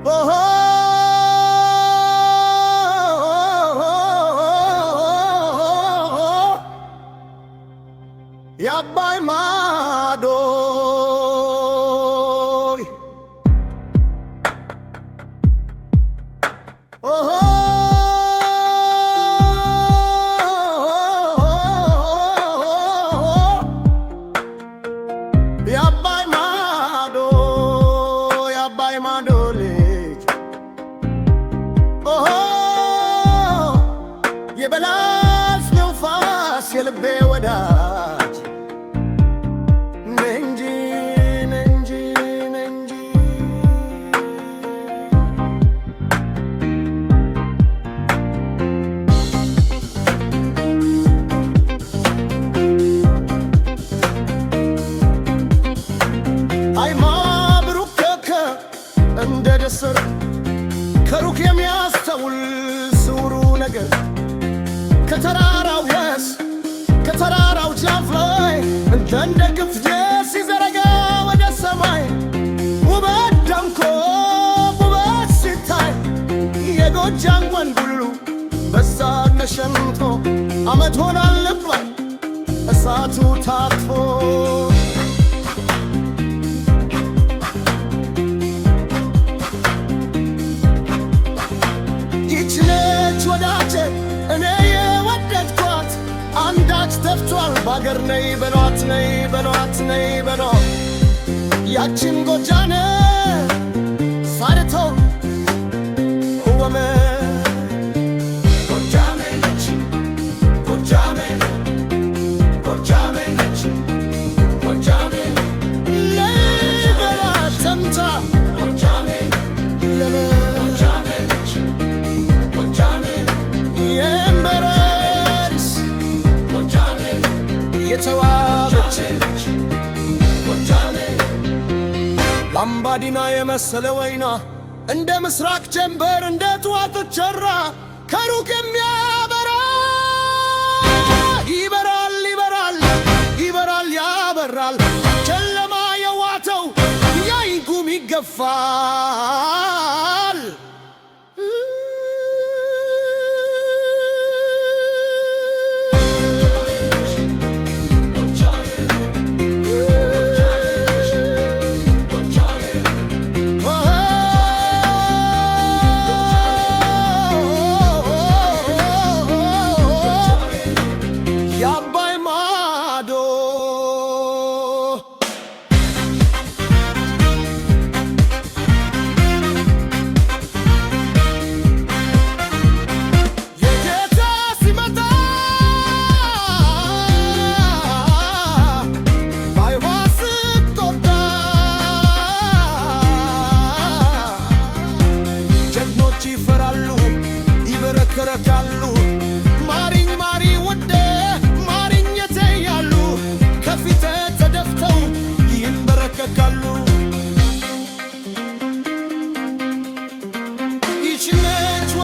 ኦሆ የአባይ ማዶ ኦሆ የአባይ ማዶ ልጅ ኦሆ የበላስ ነፋስ የልቤ ወዳጅ ነንጂ እንደ ደሰረ ከሩቅ የሚያስተውል ስውሩ ነገር ከተራራው ከተራራው ጫፍ ላይ እንደ ግፍት ሲዘረጋ ወደ ሰማይ ውበት ደምቆ ውበት ሲታይ የጎጃም ወንድ ሁሉ በሳቅ ተሸምቶ ዓመት ሆነ አለባይ እሳቱ ታጥፎ እኔ የወደድኳት አንዳች ተፍቷል ባገር ነይ በሏት ነይ በሏት ያችን ጎጃነ ሳርቶ ወመ ጎጃሜ ነች ለበላት ሰምታ የተዋበች ላምባዲና የመሰለ ወይና እንደ ምስራቅ ጀንበር እንደ ጠዋት ቸራ ከሩቅ የሚያበራ ያበራል ጨለማ የዋተው ያይጉም ይገፋል ይፈራሉ ይበረከረካሉ